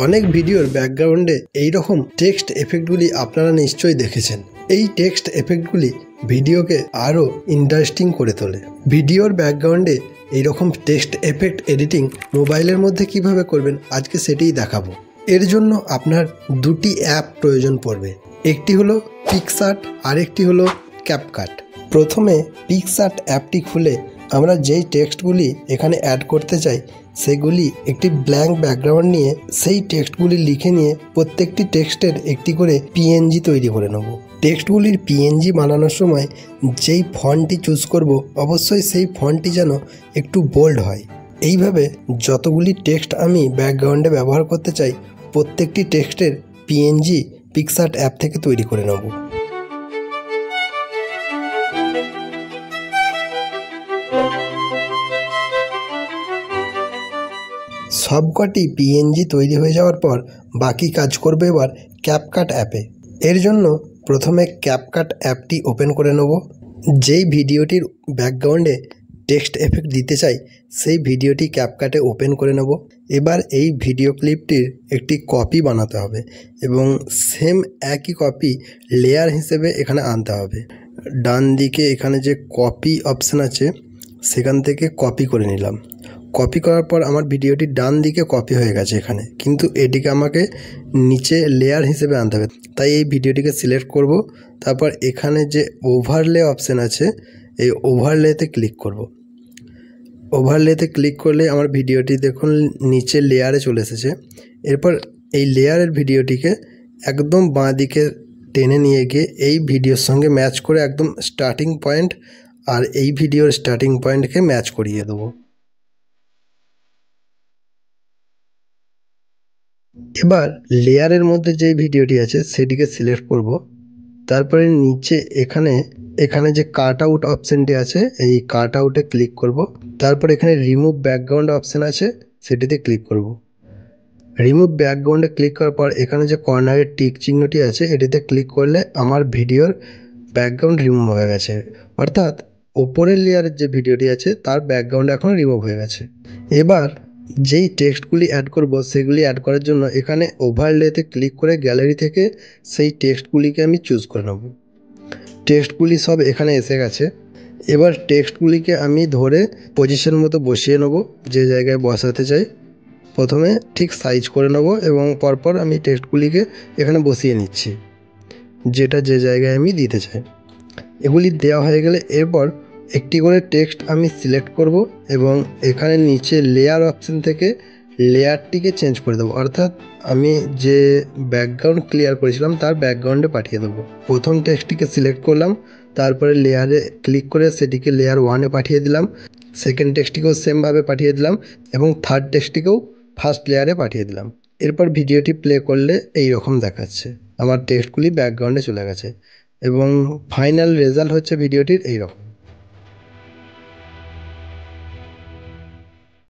অনেক ভিডিওর ব্যাকগ্রাউন্ডে এই রকম টেক্সট এফেক্টগুলি আপনারা নিশ্চয়ই দেখেছেন। এই টেক্সট এফেক্টগুলি ভিডিওকে আরও ইন্টারেস্টিং করে তোলে। ভিডিওর ব্যাকগ্রাউন্ডে এইরকম টেক্সট এফেক্ট এডিটিং মোবাইলের মধ্যে কিভাবে করবেন আজকে সেটাই দেখাবো। এর জন্য আপনার দুটি অ্যাপ প্রয়োজন পড়বে, একটি হলো পিক্সআর্ট আর একটি হলো ক্যাপকাট। প্রথমে পিক্সআর্ট অ্যাপটি খুলে আমরা যেই টেক্সটগুলি এখানে অ্যাড করতে চাই সেগুলি একটি ব্ল্যাঙ্ক ব্যাকগ্রাউন্ড নিয়ে সেই টেক্সটগুলি লিখে নিয়ে প্রত্যেকটি টেক্সটের একটি করে পিএনজি তৈরি করে নেব। টেক্সটগুলির পিএনজি বানানোর সময় যেই ফন্টটি চুজ করব অবশ্যই সেই ফন্টটি যেন একটু বোল্ড হয়। এইভাবে যতগুলি টেক্সট আমি ব্যাকগ্রাউন্ডে ব্যবহার করতে চাই প্রত্যেকটি টেক্সটের পিএনজি পিক্সআর্ট অ্যাপ থেকে তৈরি করে নেব। সবকটি পিএনজি তৈরি হয়ে যাওয়ার পর বাকি কাজ করবে এবার ক্যাপকাট অ্যাপে। এর জন্য প্রথমে ক্যাপকাট অ্যাপটি ওপেন করে নেব। যেই ভিডিওটির ব্যাকগ্রাউন্ডে টেক্সট এফেক্ট দিতে চাই সেই ভিডিওটি ক্যাপকাটে ওপেন করে নেব। এবার এই ভিডিও ক্লিপটির একটি কপি বানাতে হবে এবং সেম একই কপি লেয়ার হিসেবে এখানে আনতে হবে। ডান দিকে এখানে যে কপি অপশান আছে সেখান থেকে কপি করে নিলাম। কপি করার পর আমার ভিডিওটি ডান দিকে কপি হয়ে গেছে এখানে, কিন্তু এটিকে আমাকে নিচে লেয়ার হিসেবে আনতে হবে। তাই এই ভিডিওটিকে সিলেক্ট করব, তারপর এখানে যে ওভারলে অপশান আছে এই ওভারলেতে ক্লিক করব। ওভারলেতে ক্লিক করলে আমার ভিডিওটি দেখুন নিচে লেয়ারে চলে এসেছে। এরপর এই লেয়ারের ভিডিওটিকে একদম বাঁ দিকে টেনে নিয়ে গিয়ে এই ভিডিওর সঙ্গে ম্যাচ করে একদম স্টার্টিং পয়েন্ট আর এই ভিডিওর স্টার্টিং পয়েন্টকে ম্যাচ করিয়ে দেবো। এবার লেয়ারের মধ্যে যে ভিডিওটি আছে সেটিকে সিলেক্ট করব। তারপরে নিচে এখানে যে কাট আউট অপশানটি আছে এই কাট আউটে ক্লিক করব। তারপর এখানে রিমুভ ব্যাকগ্রাউন্ড অপশান আছে সেটিতে ক্লিক করব। রিমুভ ব্যাকগ্রাউন্ডে ক্লিক করার পর এখানে যে কর্নারের টিক চিহ্নটি আছে এটিতে ক্লিক করলে আমার ভিডিওর ব্যাকগ্রাউন্ড রিমুভ হয়ে গেছে, অর্থাৎ ওপরের লেয়ারের যে ভিডিওটি আছে তার ব্যাকগ্রাউন্ড এখন রিমুভ হয়ে গেছে। এবার যেই টেক্সটগুলি অ্যাড করব সেগুলি অ্যাড করার জন্য এখানে ওভারলেতে ক্লিক করে গ্যালারি থেকে সেই টেক্সটগুলিকে আমি চুজ করে নেব। টেক্সটগুলি সব এখানে এসে গেছে। এবার টেক্সটগুলিকে আমি ধরে পজিশন মতো বসিয়ে নেব যে জায়গায় বসাতে চাই। প্রথমে ঠিক সাইজ করে নেব এবং পরপর আমি টেক্সটগুলিকে এখানে বসিয়ে নিচ্ছি যেটা যে জায়গায় আমি দিতে চাই। এগুলি দেওয়া হয়ে গেলে এরপর একটি করে টেক্সট আমি সিলেক্ট করব এবং এখানে নিচে লেয়ার অপশান থেকে লেয়ারটিকে চেঞ্জ করে দেবো, অর্থাৎ আমি যে ব্যাকগ্রাউন্ড ক্লিয়ার করেছিলাম তার ব্যাকগ্রাউন্ডে পাঠিয়ে দেবো। প্রথম টেক্সটটিকে সিলেক্ট করলাম, তারপরে লেয়ারে ক্লিক করে সেটিকে লেয়ার 1-এ পাঠিয়ে দিলাম। সেকেন্ড টেক্সটটিকেও সেমভাবে পাঠিয়ে দিলাম এবং থার্ড টেক্সটটিকেও ফার্স্ট লেয়ারে পাঠিয়ে দিলাম। এরপর ভিডিওটি প্লে করলে এই রকম দেখাচ্ছে, আমার টেক্সটগুলি ব্যাকগ্রাউন্ডে চলে গেছে এবং ফাইনাল রেজাল্ট হচ্ছে ভিডিওটির এই রকম।